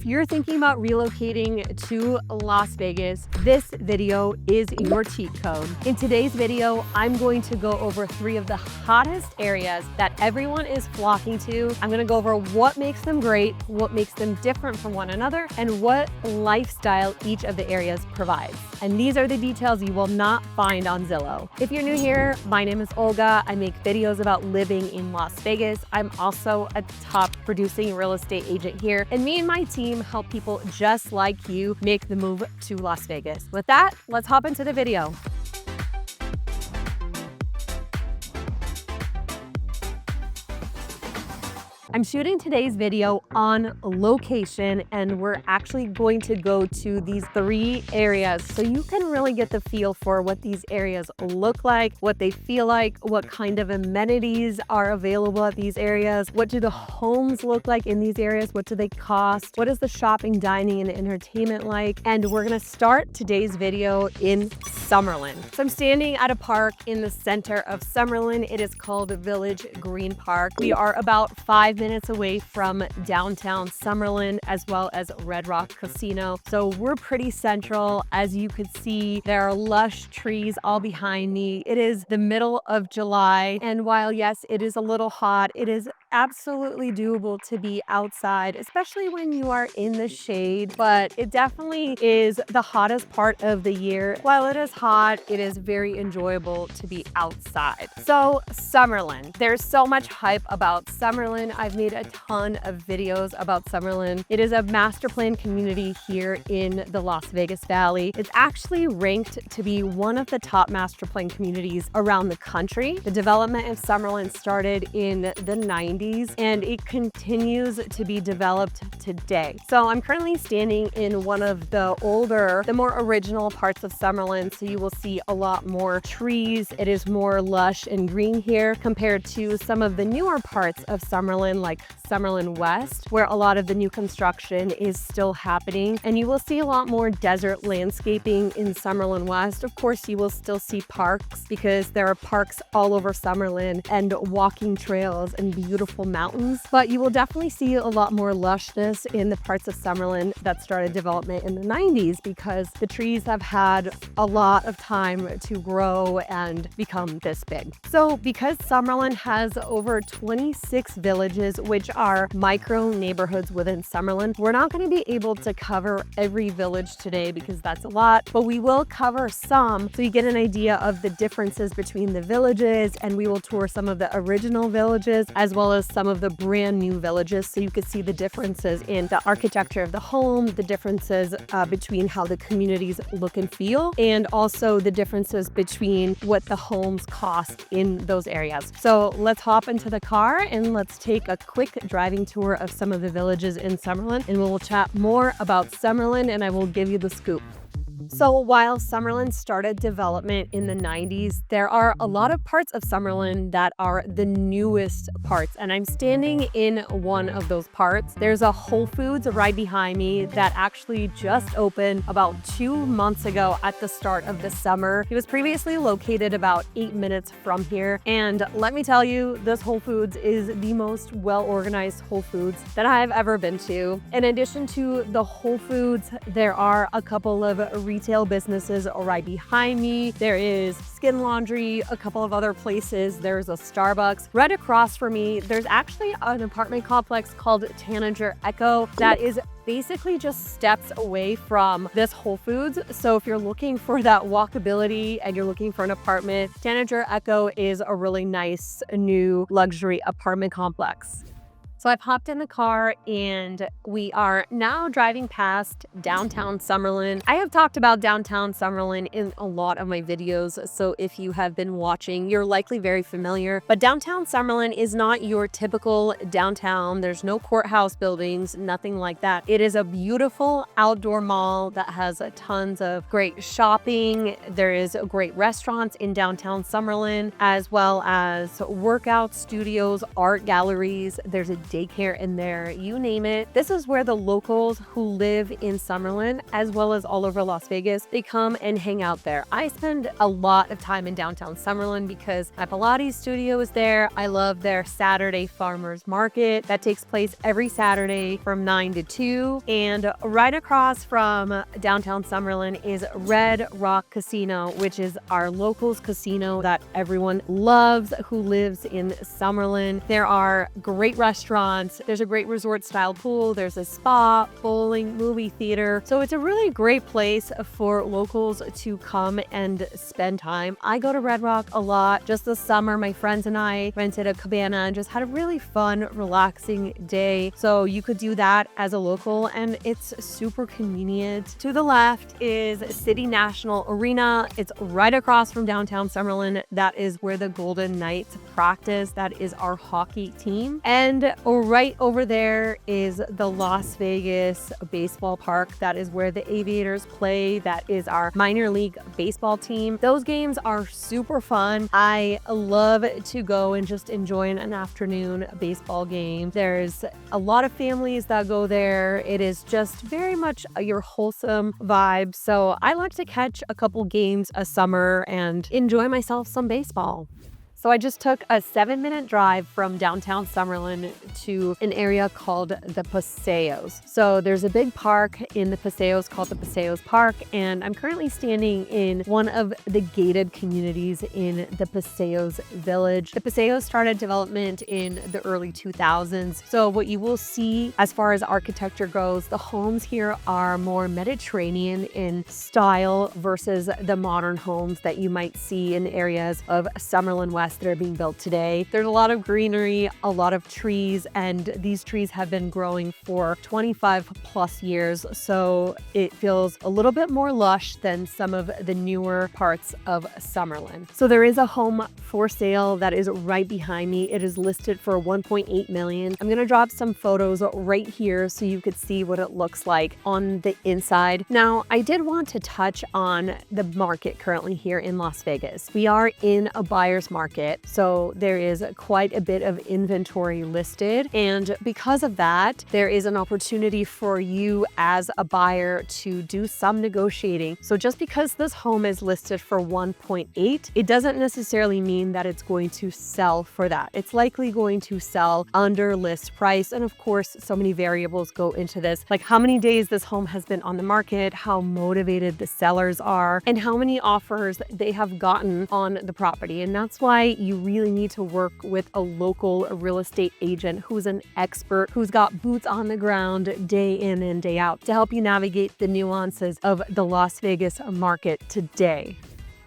If you're thinking about relocating to Las Vegas, this video is your cheat code. In today's video, I'm going to go over 3 of the hottest areas that everyone is flocking to. I'm gonna go over what makes them great, what makes them different from one another, and what lifestyle each of the areas provides. And these are the details you will not find on Zillow. If you're new here, my name is Olga. I make videos about living in Las Vegas. I'm also a top producing real estate agent here, and me and my team help people just like you make the move to Las Vegas. With that, let's hop into the video. I'm shooting today's video on location, and we're actually going to go to these 3 areas so you can really get the feel for what these areas look like, what they feel like, what kind of amenities are available at these areas, what do the homes look like in these areas, what do they cost, what is the shopping, dining, and entertainment like. And we're gonna start today's video in Summerlin. So I'm standing at a park in the center of Summerlin. It is called Village Green Park. We are about 5 minutes away from downtown Summerlin, as well as Red Rock Casino. So we're pretty central. As you could see, there are lush trees all behind me. It is the middle of July, and while yes, it is a little hot, it is absolutely doable to be outside, especially when you are in the shade, but it definitely is the hottest part of the year. While it is hot, it is very enjoyable to be outside. So Summerlin, there's so much hype about Summerlin. I've made a ton of videos about Summerlin. It is a master plan community here in the Las Vegas Valley. It's actually ranked to be one of the top master plan communities around the country. The development of Summerlin started in the 90s and it continues to be developed today. So I'm currently standing in one of the older, the more original parts of Summerlin. So you will see a lot more trees. It is more lush and green here compared to some of the newer parts of Summerlin, like Summerlin West, where a lot of the new construction is still happening. And you will see a lot more desert landscaping in Summerlin West. Of course, you will still see parks because there are parks all over Summerlin and walking trails and beautiful mountains. But you will definitely see a lot more lushness in the parts of Summerlin that started development in the 90s because the trees have had a lot of time to grow and become this big. So because Summerlin has over 26 villages, which are micro neighborhoods within Summerlin, we're not going to be able to cover every village today because that's a lot, but we will cover some so you get an idea of the differences between the villages, and we will tour some of the original villages as well as some of the brand new villages so you can see the differences in the architecture of the home, the differences between how the communities look and feel, and also the differences between what the homes cost in those areas. So let's hop into the car and let's take a quick driving tour of some of the villages in Summerlin, and we'll chat more about Summerlin and I will give you the scoop. So while Summerlin started development in the 90s, there are a lot of parts of Summerlin that are the newest parts, and I'm standing in one of those parts. There's a Whole Foods right behind me that actually just opened about 2 months ago at the start of the summer. It was previously located about 8 minutes from here, and let me tell you, this Whole Foods is the most well-organized Whole Foods that I've ever been to. In addition to the Whole Foods, there are a couple of retail businesses right behind me. There is Skin Laundry, a couple of other places. There's a Starbucks. Right across from me, there's actually an apartment complex called Tanager Echo that is basically just steps away from this Whole Foods. So if you're looking for that walkability and you're looking for an apartment, Tanager Echo is a really nice new luxury apartment complex. So I've hopped in the car and we are now driving past downtown Summerlin. I have talked about downtown Summerlin in a lot of my videos, so if you have been watching, you're likely very familiar. But downtown Summerlin is not your typical downtown. There's no courthouse buildings, nothing like that. It is a beautiful outdoor mall that has tons of great shopping. There is great restaurants in downtown Summerlin, as well as workout studios, art galleries. There's a daycare in there, you name it. This is where the locals who live in Summerlin, as well as all over Las Vegas, they come and hang out there. I spend a lot of time in downtown Summerlin because my Pilates studio is there. I love their Saturday farmers market that takes place every Saturday from 9 to 2. And right across from downtown Summerlin is Red Rock Casino, which is our locals casino that everyone loves who lives in Summerlin. There are great restaurants. There's a great resort style pool. There's a spa, bowling, movie theater. So it's a really great place for locals to come and spend time. I go to Red Rock a lot. Just this summer, my friends and I rented a cabana and just had a really fun, relaxing day. So you could do that as a local, and it's super convenient. To the left is City National Arena. It's right across from downtown Summerlin. That is where the Golden Knights practice. That is our hockey team. And right over there is the Las Vegas baseball park. That is where the Aviators play. That is our minor league baseball team. Those games are super fun. I love to go and just enjoy an afternoon baseball game. There's a lot of families that go there. It is just very much your wholesome vibe. So I like to catch a couple games a summer and enjoy myself some baseball. So I just took a 7-minute drive from downtown Summerlin to an area called the Paseos. So there's a big park in the Paseos called the Paseos Park, and I'm currently standing in one of the gated communities in the Paseos Village. The Paseos started development in the early 2000s. So what you will see as far as architecture goes, the homes here are more Mediterranean in style versus the modern homes that you might see in areas of Summerlin West that are being built today. There's a lot of greenery, a lot of trees, and these trees have been growing for 25 plus years. So it feels a little bit more lush than some of the newer parts of Summerlin. So there is a home for sale that is right behind me. It is listed for 1.8 million. I'm gonna drop some photos right here so you could see what it looks like on the inside. Now, I did want to touch on the market currently here in Las Vegas. We are in a buyer's market. So there is quite a bit of inventory listed. And because of that, there is an opportunity for you as a buyer to do some negotiating. So just because this home is listed for 1.8, it doesn't necessarily mean that it's going to sell for that. It's likely going to sell under list price. And of course, so many variables go into this, like how many days this home has been on the market, how motivated the sellers are, and how many offers they have gotten on the property. And that's why you really need to work with a local real estate agent who's an expert, who's got boots on the ground day in and day out to help you navigate the nuances of the Las Vegas market today.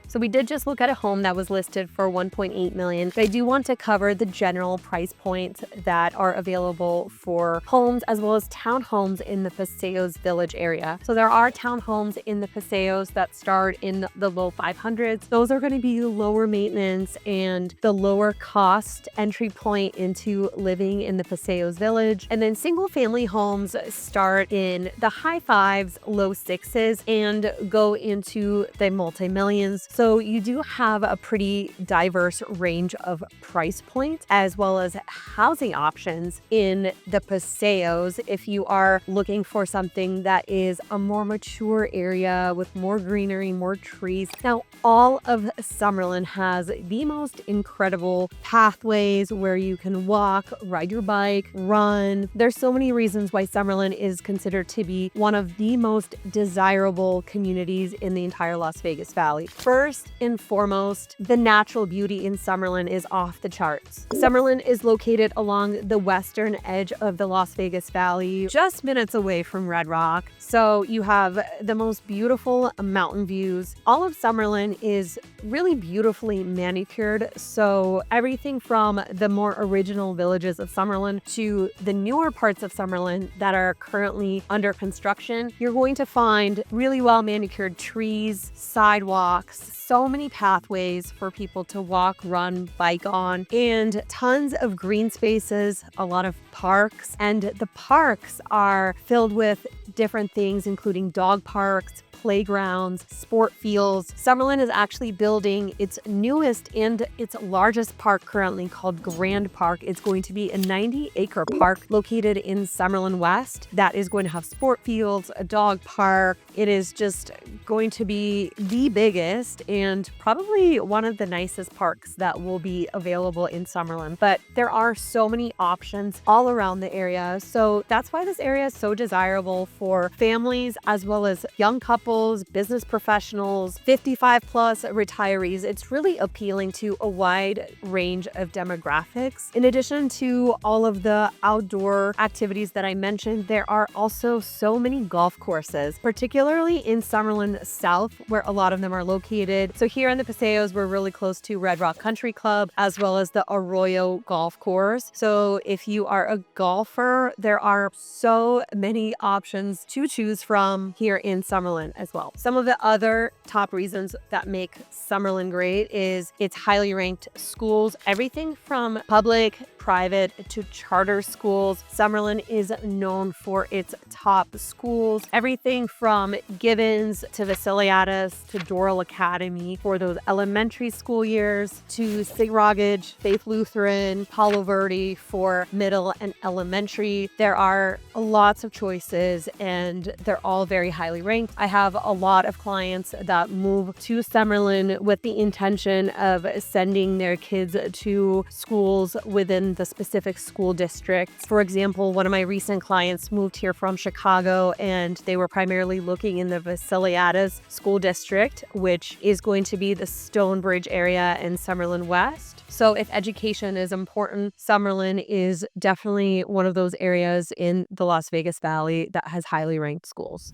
So we did just look at a home that was listed for 1.8 million. But I do want to cover the general price points that are available for homes as well as townhomes in the Paseos Village area. So there are townhomes in the Paseos that start in the low 500s. Those are going to be lower maintenance and the lower cost entry point into living in the Paseos Village. And then single family homes start in the high 5s, low 6s, and go into the multi-millions. So you do have a pretty diverse range of price points as well as housing options in the Paseos if you are looking for something that is a more mature area with more greenery, more trees. Now, all of Summerlin has the most incredible pathways where you can walk, ride your bike, run. There's so many reasons why Summerlin is considered to be one of the most desirable communities in the entire Las Vegas Valley. First and foremost, the natural beauty in Summerlin is off the charts. Summerlin is located along the western edge of the Las Vegas Valley, just minutes away from Red Rock. So you have the most beautiful mountain views. All of Summerlin is really beautifully manicured. So everything from the more original villages of Summerlin to the newer parts of Summerlin that are currently under construction, you're going to find really well manicured trees, sidewalks, so many pathways for people to walk, run, bike on, and tons of green spaces, a lot of parks. And the parks are filled with different things, including dog parks, playgrounds, sport fields. Summerlin is actually building its newest and its largest park currently called Grand Park. It's going to be a 90-acre park located in Summerlin West that is going to have sport fields, a dog park. It is just going to be the biggest and probably one of the nicest parks that will be available in Summerlin. But there are so many options all around the area. So that's why this area is so desirable for families as well as young couples, business professionals, 55 plus retirees. It's really appealing to a wide range of demographics. In addition to all of the outdoor activities that I mentioned, there are also so many golf courses, particularly in Summerlin South, where a lot of them are located. So here in the Paseos, we're really close to Red Rock Country Club, as well as the Arroyo Golf Course. So if you are a golfer, there are so many options to choose from here in Summerlin as well. Some of the other top reasons that make Summerlin great is its highly ranked schools, everything from public, private to charter schools. Summerlin is known for its top schools, everything from Gibbons to Vasiliadis to Doral Academy for those elementary school years to Sig Rogage, Faith Lutheran, Palo Verde for middle and elementary. There are lots of choices and they're all very highly ranked. I have a lot of clients that move to Summerlin with the intention of sending their kids to schools within the specific school districts. For example, one of my recent clients moved here from Chicago and they were primarily looking in the Vasiliadis school district, which is going to be the Stonebridge area in Summerlin West. So if education is important, Summerlin is definitely one of those areas in the Las Vegas Valley that has highly ranked schools.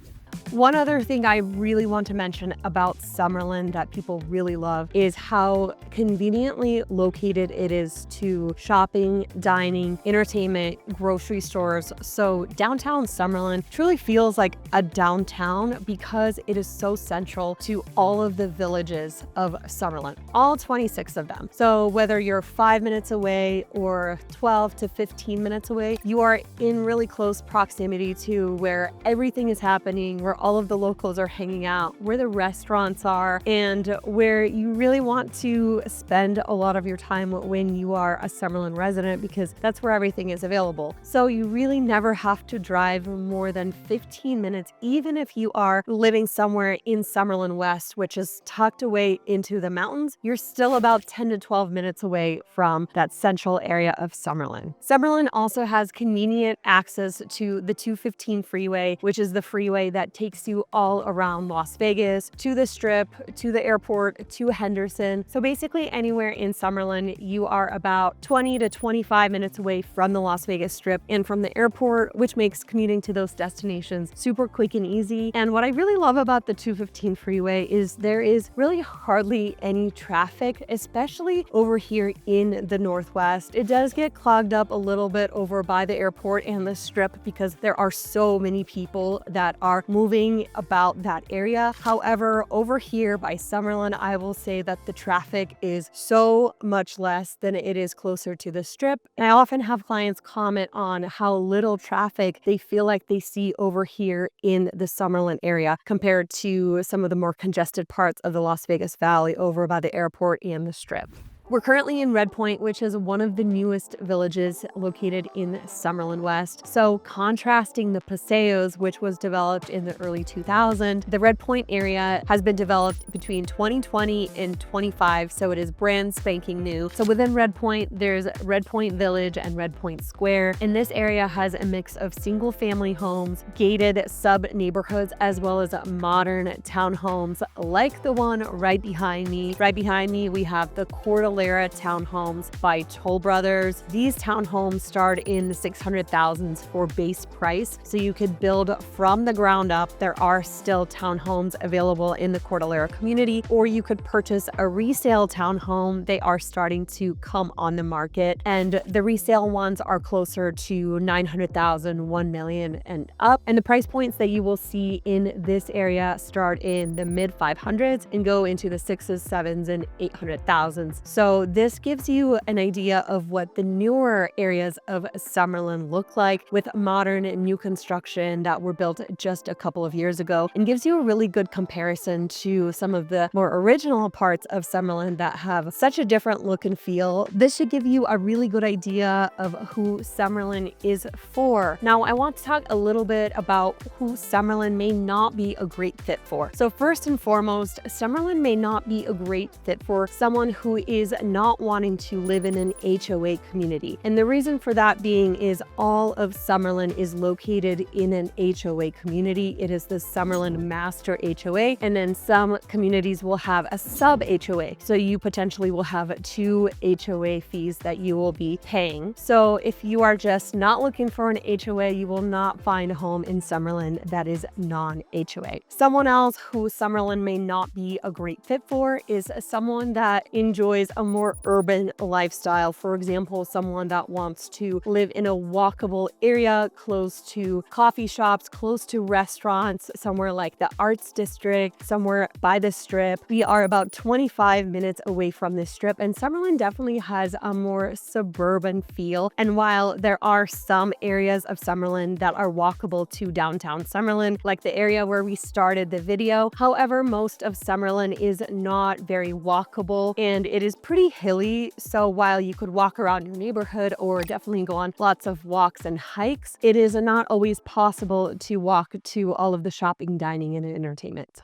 One other thing I really want to mention about Summerlin that people really love is how conveniently located it is to shopping, dining, entertainment, grocery stores. So downtown Summerlin truly feels like a downtown because it is so central to all of the villages of Summerlin, all 26 of them. So whether you're 5 minutes away or 12 to 15 minutes away, you are in really close proximity to where everything is happening, where all of the locals are hanging out, where the restaurants are, and where you really want to spend a lot of your time when you are a Summerlin resident because that's where everything is available. So you really never have to drive more than 15 minutes, even if you are living somewhere in Summerlin West, which is tucked away into the mountains. You're still about 10 to 12 minutes away from that central area of Summerlin. Summerlin also has convenient access to the 215 freeway, which is the freeway that takes you all around Las Vegas, to the Strip, to the airport, to Henderson. So basically anywhere in Summerlin, you are about 20 to 25 minutes away from the Las Vegas Strip and from the airport, which makes commuting to those destinations super quick and easy. And what I really love about the 215 freeway is there is really hardly any traffic, especially over here in the Northwest. It does get clogged up a little bit over by the airport and the Strip because there are so many people that are moving about that area. However, over here by Summerlin, I will say that the traffic is so much less than it is closer to the Strip. And I often have clients comment on how little traffic they feel like they see over here in the Summerlin area compared to some of the more congested parts of the Las Vegas Valley over by the airport and the Strip. We're currently in Red Point, which is one of the newest villages located in Summerlin West. So contrasting the Paseos, which was developed in the early 2000s, the Red Point area has been developed between 2020 and 25, so it is brand spanking new. So within Red Point, there's Red Point Village and Red Point Square. And this area has a mix of single family homes, gated sub neighborhoods, as well as modern townhomes like the one right behind me. Right behind me, we have the Cordillera townhomes by Toll Brothers. These townhomes start in the 600,000s for base price, so you could build from the ground up. There are still townhomes available in the Cordillera community, or you could purchase a resale townhome. They are starting to come on the market, and the resale ones are closer to 900,000, 1 million and up. And the price points that you will see in this area start in the mid 500s and go into the 6s, 7s, and 800,000s. So So this gives you an idea of what the newer areas of Summerlin look like with modern and new construction that were built just a couple of years ago, and gives you a really good comparison to some of the more original parts of Summerlin that have such a different look and feel. This should give you a really good idea of who Summerlin is for. Now, I want to talk a little bit about who Summerlin may not be a great fit for. So first and foremost, Summerlin may not be a great fit for someone who is not wanting to live in an HOA community. And the reason for that being is all of Summerlin is located in an HOA community. It is the Summerlin Master HOA, and then some communities will have a sub HOA. So you potentially will have 2 HOA fees that you will be paying. So if you are just not looking for an HOA, you will not find a home in Summerlin that is non-HOA. Someone else who Summerlin may not be a great fit for is someone that enjoys a more urban lifestyle. For example, someone that wants to live in a walkable area close to coffee shops, close to restaurants, somewhere like the Arts District, somewhere by the Strip. We are about 25 minutes away from this strip, and Summerlin definitely has a more suburban feel. And while there are some areas of Summerlin that are walkable to downtown Summerlin, like the area where we started the video, however, most of Summerlin is not very walkable and it is pretty hilly. So while you could walk around your neighborhood or definitely go on lots of walks and hikes, it is not always possible to walk to all of the shopping, dining, and entertainment.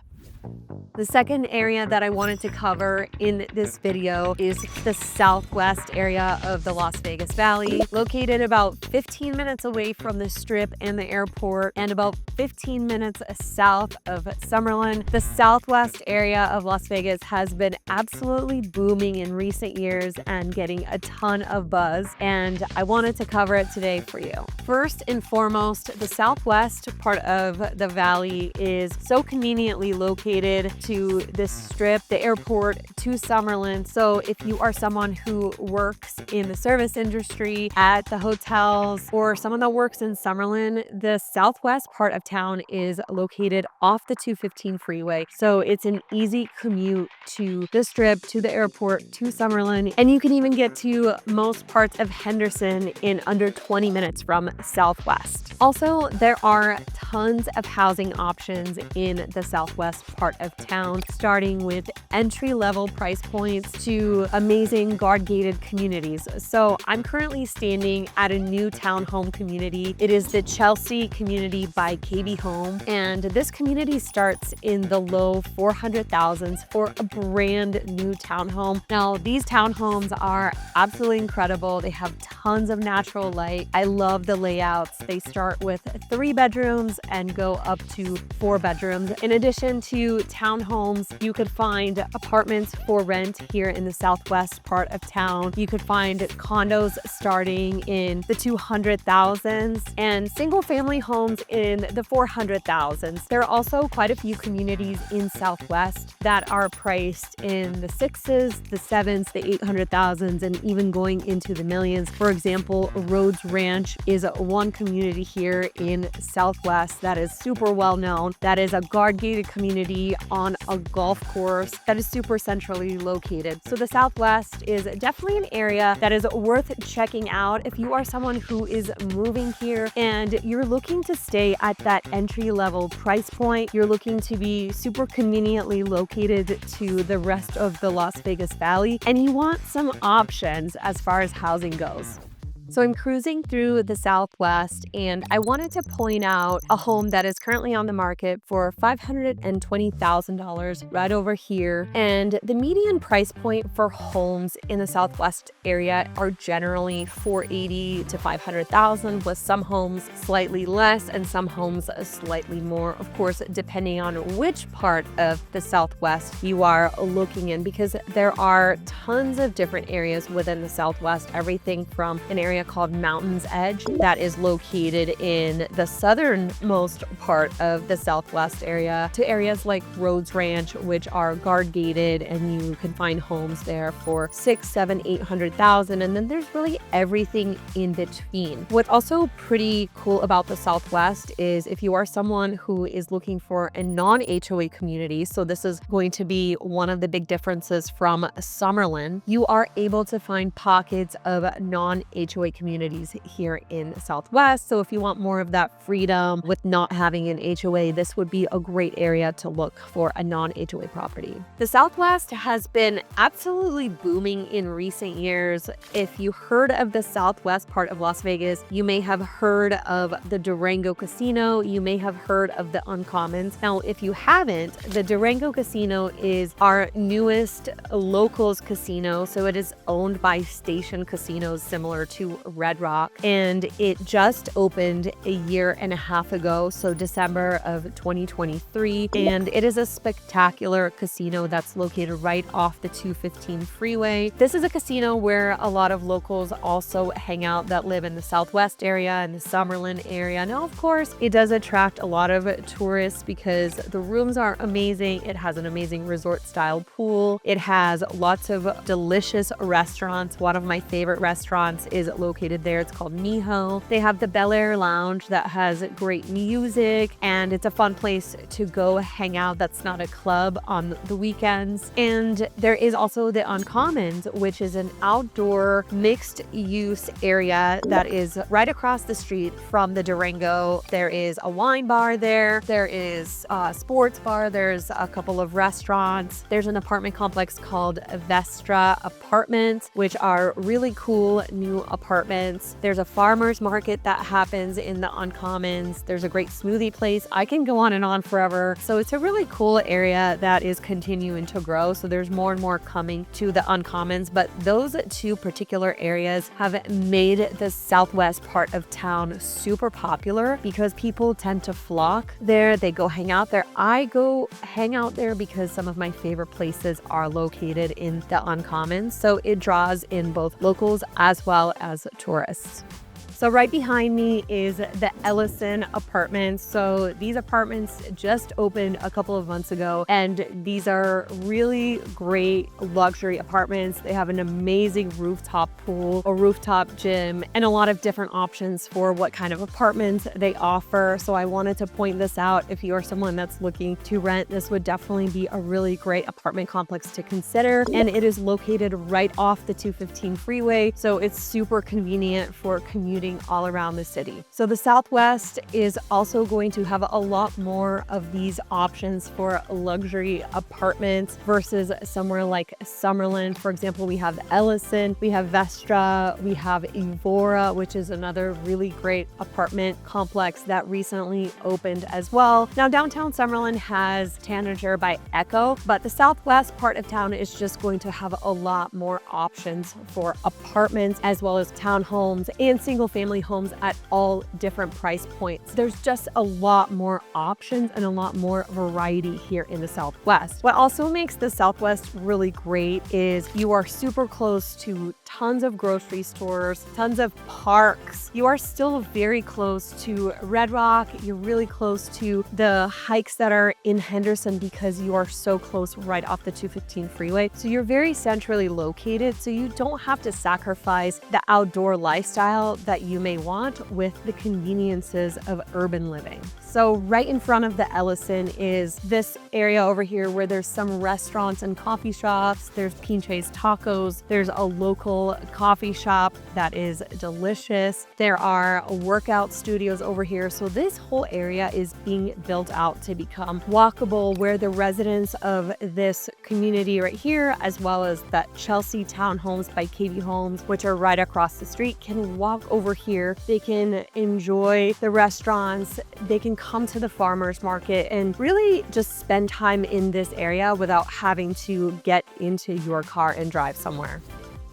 The second area that I wanted to cover in this video is the southwest area of the Las Vegas Valley, located about 15 minutes away from the Strip and the airport, and about 15 minutes south of Summerlin. The southwest area of Las Vegas has been absolutely booming in recent years and getting a ton of buzz, and I wanted to cover it today for you. First and foremost, the southwest part of the valley is so conveniently located to the Strip, the airport, to Summerlin. So if you are someone who works in the service industry, at the hotels, or someone that works in Summerlin, the southwest part of town is located off the 215 freeway. So it's an easy commute to the Strip, to the airport, to Summerlin, and you can even get to most parts of Henderson in under 20 minutes from southwest. Also, there are tons of housing options in the southwest part of town, starting with entry-level price points to amazing guard-gated communities. So I'm currently standing at a new townhome community. It is the Chelsea community by KB Home, and this community starts in the low 400,000s for a brand new townhome. Now, these townhomes are absolutely incredible. They have tons of natural light. I love the layouts. They start with 3 bedrooms and go up to 4 bedrooms. In addition to townhomes, you could find apartments for rent here in the southwest part of town. You could find condos starting in the 200,000s and single family homes in the 400,000s. There are also quite a few communities in Southwest that are priced in the 6s, the 7s, the 800,000s, and even going into the millions. For example, Rhodes Ranch is one community here in Southwest that is super well known. That is a guard-gated community on a golf course that is super centrally located. So the Southwest is definitely an area that is worth checking out if you are someone who is moving here and you're looking to stay at that entry-level price point. You're looking to be super conveniently located to the rest of the Las Vegas Valley, and you want some options as far as housing goes. So I'm cruising through the Southwest, and I wanted to point out a home that is currently on the market for $520,000 right over here. And the median price point for homes in the Southwest area are generally $480,000 to $500,000, with some homes slightly less and some homes slightly more, of course, depending on which part of the Southwest you are looking in, because there are tons of different areas within the Southwest, everything from an area area called Mountain's Edge that is located in the southernmost part of the Southwest area, to areas like Rhodes Ranch, which are guard gated, and you can find homes there for 6, 7, 800,000. And then there's really everything in between. What's also pretty cool about the Southwest is if you are someone who is looking for a non-HOA community, so this is going to be one of the big differences from Summerlin, you are able to find pockets of non-HOA communities here in the Southwest. So if you want more of that freedom with not having an HOA, this would be a great area to look for a non-HOA property. The Southwest has been absolutely booming in recent years. If you heard of the Southwest part of Las Vegas, you may have heard of the Durango Casino. You may have heard of the Uncommons. Now, if you haven't, the Durango Casino is our newest locals casino. So it is owned by Station Casinos, similar to Red Rock. And it just opened a year and a half ago, so December of 2023. And it is a spectacular casino that's located right off the 215 freeway. This is a casino where a lot of locals also hang out that live in the Southwest area and the Summerlin area. Now, of course, it does attract a lot of tourists because the rooms are amazing. It has an amazing resort style pool. It has lots of delicious restaurants. One of my favorite restaurants is located there. It's called Miho. They have the Bel Air Lounge that has great music, and it's a fun place to go hang out that's not a club on the weekends. And there is also the Uncommons, which is an outdoor mixed use area that is right across the street from the Durango. There is a wine bar there. There is a sports bar. There's a couple of restaurants. There's an apartment complex called Vestra Apartments, which are really cool new apartments. There's a farmer's market that happens in the Uncommons. There's a great smoothie place. I can go on and on forever. So it's a really cool area that is continuing to grow. So there's more and more coming to the Uncommons, but those two particular areas have made the Southwest part of town super popular because people tend to flock there. They go hang out there. I go hang out there because some of my favorite places are located in the Uncommons. So it draws in both locals as well as tourists. So right behind me is the Ellison Apartments. So these apartments just opened a couple of months ago, and these are really great luxury apartments. They have an amazing rooftop pool, a rooftop gym, and a lot of different options for what kind of apartments they offer. So I wanted to point this out. If you are someone that's looking to rent, this would definitely be a really great apartment complex to consider. And it is located right off the 215 freeway, so it's super convenient for commuting all around the city. So the Southwest is also going to have a lot more of these options for luxury apartments versus somewhere like Summerlin. For example, we have Ellison, we have Vestra, we have Evora, which is another really great apartment complex that recently opened as well. Now, downtown Summerlin has Tanager by Echo, but the Southwest part of town is just going to have a lot more options for apartments as well as townhomes and single-family homes at all different price points. There's just a lot more options and a lot more variety here in the Southwest. What also makes the Southwest really great is you are super close to tons of grocery stores, tons of parks. You are still very close to Red Rock. You're really close to the hikes that are in Henderson because you are so close right off the 215 freeway. So you're very centrally located, so you don't have to sacrifice the outdoor lifestyle that you may want with the conveniences of urban living. So right in front of the Ellison is this area over here where there's some restaurants and coffee shops. There's Pinche's Tacos. There's a local coffee shop that is delicious. There are workout studios over here. So this whole area is being built out to become walkable, where the residents of this community right here, as well as that Chelsea Townhomes by KB Homes, which are right across the street, can walk over here. They can enjoy the restaurants. They can come to the farmers market and really just spend time in this area without having to get into your car and drive somewhere.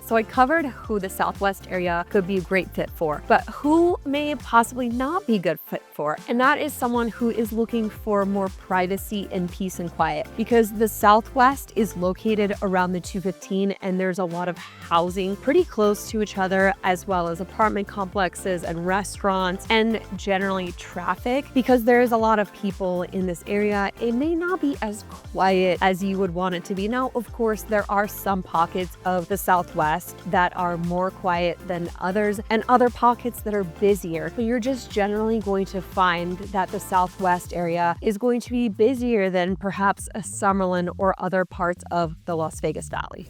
So I covered who the Southwest area could be a great fit for, but who may possibly not be a good fit for, and that is someone who is looking for more privacy and peace and quiet, because the Southwest is located around the 215 and there's a lot of housing pretty close to each other, as well as apartment complexes and restaurants and generally traffic. Because there's a lot of people in this area, it may not be as quiet as you would want it to be. Now, of course, there are some pockets of the Southwest that are more quiet than others, and other pockets that are busier. So you're just generally going to find that the Southwest area is going to be busier than perhaps a Summerlin or other parts of the Las Vegas Valley.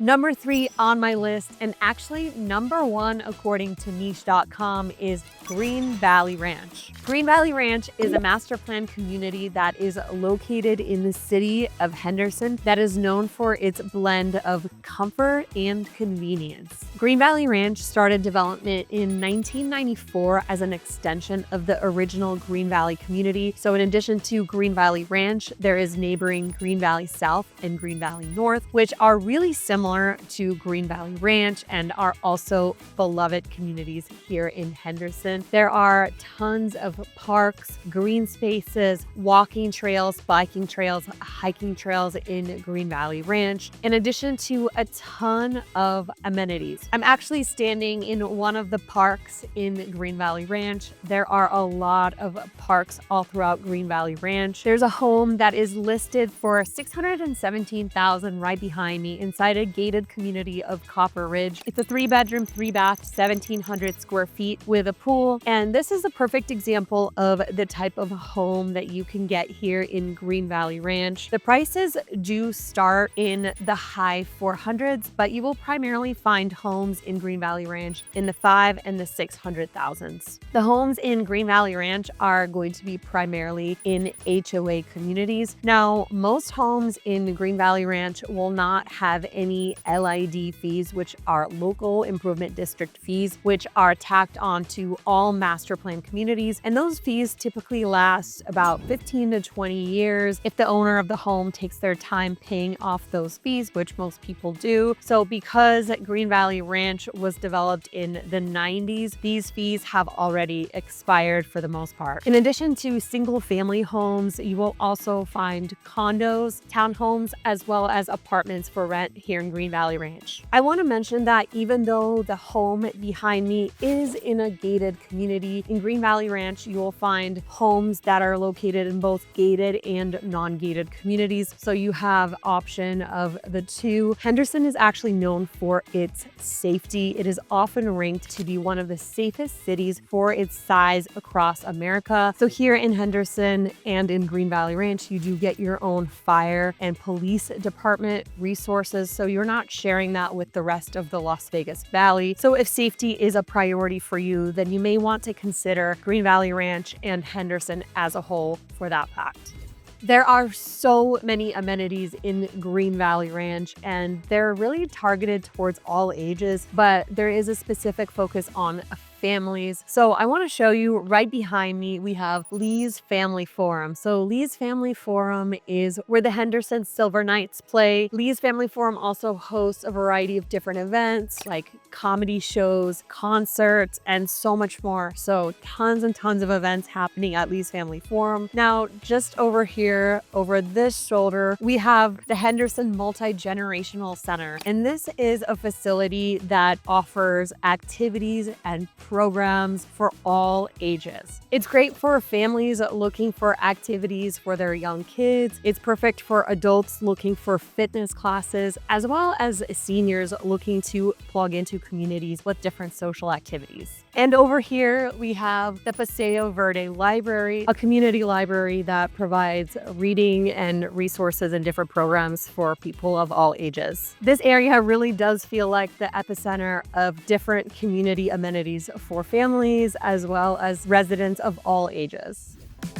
Number 3 on my list, and actually number 1 according to niche.com, is Green Valley Ranch. Green Valley Ranch is a master plan community that is located in the city of Henderson that is known for its blend of comfort and convenience. Green Valley Ranch started development in 1994 as an extension of the original Green Valley community. So in addition to Green Valley Ranch, there is neighboring Green Valley South and Green Valley North, which are really similar to Green Valley Ranch and are also beloved communities here in Henderson. There are tons of parks, green spaces, walking trails, biking trails, hiking trails in Green Valley Ranch, in addition to a ton of amenities. I'm actually standing in one of the parks in Green Valley Ranch. There are a lot of parks all throughout Green Valley Ranch. There's a home that is listed for $617,000 right behind me inside a gated community of Copper Ridge. It's a 3-bedroom, 3-bath, 1,700 square feet with a pool. And this is a perfect example of the type of home that you can get here in Green Valley Ranch. The prices do start in the high 400s, but you will primarily find homes in Green Valley Ranch in the 5 and the 600,000s. The homes in Green Valley Ranch are going to be primarily in HOA communities. Now, most homes in Green Valley Ranch will not have any LID fees, which are local improvement district fees, which are tacked onto all master plan communities. And those fees typically last about 15 to 20 years if the owner of the home takes their time paying off those fees, which most people do. So because Green Valley Ranch was developed in the 90s, these fees have already expired for the most part. In addition to single family homes, you will also find condos, townhomes, as well as apartments for rent here in Green Valley Ranch. I want to mention that even though the home behind me is in a gated community, in Green Valley Ranch, you will find homes that are located in both gated and non-gated communities. So you have option of the two. Henderson is actually known for its safety. It is often ranked to be one of the safest cities for its size across America. So here in Henderson and in Green Valley Ranch, you do get your own fire and police department resources. So you're not sharing that with the rest of the Las Vegas Valley. So if safety is a priority for you, then you may want to consider Green Valley Ranch and Henderson as a whole for that fact. There are so many amenities in Green Valley Ranch, and they're really targeted towards all ages, but there is a specific focus on families. So I want to show you right behind me, we have Lee's Family Forum. So Lee's Family Forum is where the Henderson Silver Knights play. Lee's Family Forum also hosts a variety of different events like comedy shows, concerts, and so much more. So tons and tons of events happening at Lee's Family Forum. Now, just over here, over this shoulder, we have the Henderson Multi-Generational Center. And this is a facility that offers activities and programs for all ages. It's great for families looking for activities for their young kids. It's perfect for adults looking for fitness classes, as well as seniors looking to plug into communities with different social activities. And over here, we have the Paseo Verde Library, a community library that provides reading and resources and different programs for people of all ages. This area really does feel like the epicenter of different community amenities for families as well as residents of all ages.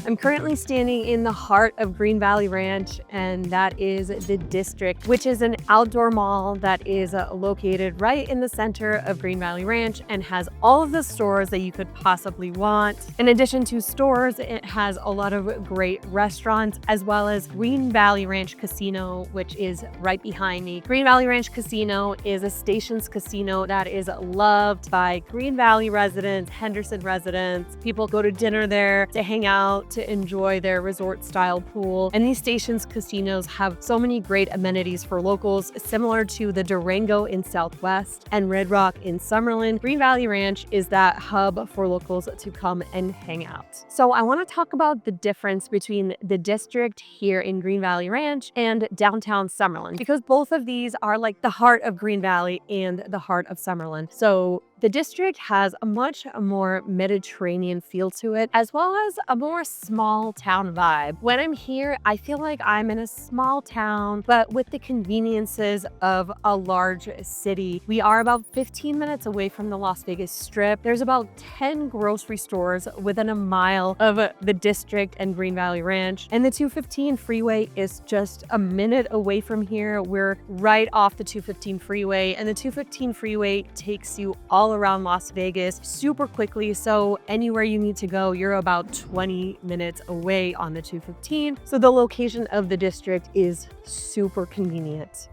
I'm currently standing in the heart of Green Valley Ranch, and that is the District, which is an outdoor mall that is located right in the center of Green Valley Ranch and has all of the stores that you could possibly want. In addition to stores, it has a lot of great restaurants, as well as Green Valley Ranch Casino, which is right behind me. Green Valley Ranch Casino is a Stations casino that is loved by Green Valley residents, Henderson residents. People go to dinner there to hang out, to enjoy their resort-style pool. And these Stations casinos have so many great amenities for locals, similar to the Durango in Southwest and Red Rock in Summerlin. Green Valley Ranch is that hub for locals to come and hang out. So I want to talk about the difference between the District here in Green Valley Ranch and downtown Summerlin, because both of these are like the heart of Green Valley and the heart of Summerlin. So the District has a much more Mediterranean feel to it, as well as a more small town vibe. When I'm here, I feel like I'm in a small town, but with the conveniences of a large city. We are about 15 minutes away from the Las Vegas Strip. There's about 10 grocery stores within a mile of the District and Green Valley Ranch. And the 215 freeway is just a minute away from here. We're right off the 215 freeway, and the 215 freeway takes you all around Las Vegas super quickly. So anywhere you need to go, you're about 20 minutes away on the 215. So the location of the District is super convenient.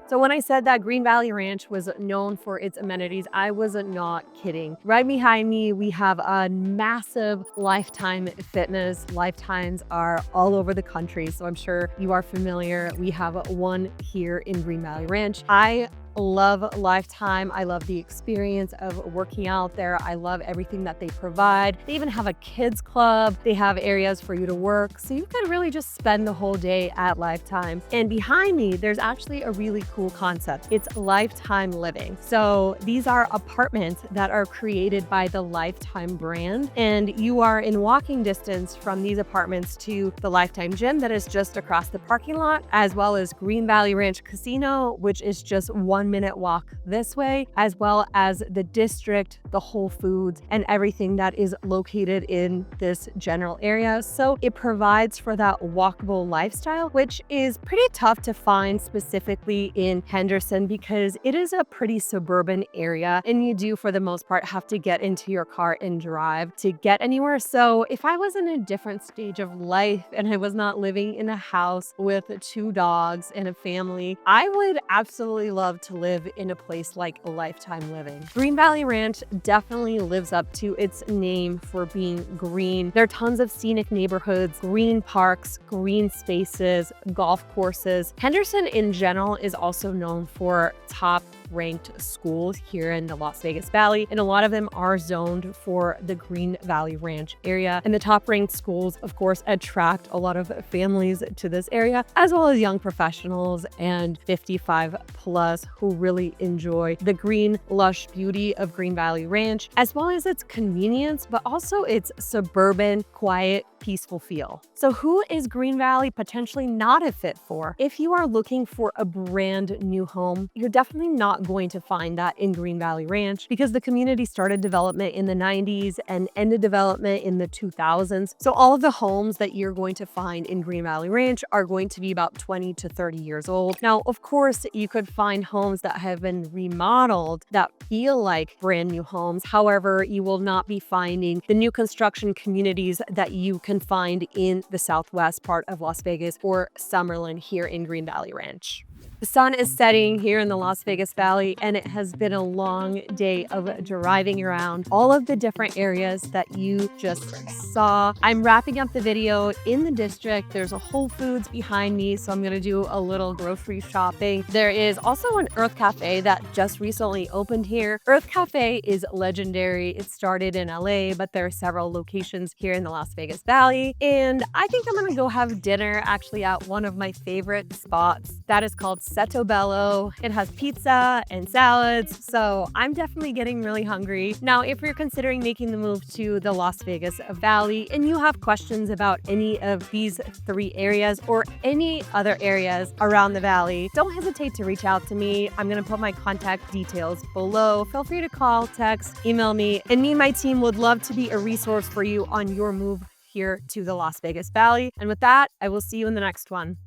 So when I said that Green Valley Ranch was known for its amenities, I was not kidding. Right behind me, we have a massive Lifetime Fitness. Lifetimes are all over the country, so I'm sure you are familiar. We have one here in Green Valley Ranch. I love Lifetime. I love the experience of working out there. I love everything that they provide. They even have a kids club. They have areas for you to work. So you can really just spend the whole day at Lifetime. And behind me, there's actually a really cool concept. It's Lifetime Living. So these are apartments that are created by the Lifetime brand. And you are in walking distance from these apartments to the Lifetime gym that is just across the parking lot, as well as Green Valley Ranch Casino, which is just 1-minute walk this way, as well as the District, the Whole Foods, and everything that is located in this general area. So it provides for that walkable lifestyle, which is pretty tough to find specifically in Henderson because it is a pretty suburban area, and you do, for the most part, have to get into your car and drive to get anywhere. So if I was in a different stage of life and I was not living in a house with 2 dogs and a family, I would absolutely love to live in a place like Lifetime Living. Green Valley Ranch definitely lives up to its name for being green. There are tons of scenic neighborhoods, green parks, green spaces, golf courses. Henderson in general is also known for top-ranked schools here in the Las Vegas Valley, and a lot of them are zoned for the Green Valley Ranch area. And the top-ranked schools, of course, attract a lot of families to this area, as well as young professionals and 55 plus who really enjoy the green, lush beauty of Green Valley Ranch, as well as its convenience, but also its suburban, quiet, peaceful feel. So who is Green Valley potentially not a fit for? If you are looking for a brand new home, you're definitely not going to find that in Green Valley Ranch because the community started development in the 90s and ended development in the 2000s. So all of the homes that you're going to find in Green Valley Ranch are going to be about 20 to 30 years old. Now, of course, you could find homes that have been remodeled that feel like brand new homes. However, you will not be finding the new construction communities that you can find in the southwest part of Las Vegas or Summerlin here in Green Valley Ranch. The sun is setting here in the Las Vegas Valley, and it has been a long day of driving around all of the different areas that you just saw. I'm wrapping up the video in the District. There's a Whole Foods behind me, so I'm gonna do a little grocery shopping. There is also an Earth Cafe that just recently opened here. Earth Cafe is legendary. It started in LA, but there are several locations here in the Las Vegas Valley. And I think I'm gonna go have dinner actually at one of my favorite spots. That is called Seto Bello. It has pizza and salads, so I'm definitely getting really hungry. Now, if you're considering making the move to the Las Vegas Valley and you have questions about any of these 3 areas or any other areas around the valley, don't hesitate to reach out to me. I'm gonna put my contact details below. Feel free to call, text, email me, and me and my team would love to be a resource for you on your move here to the Las Vegas Valley. And with that, I will see you in the next one.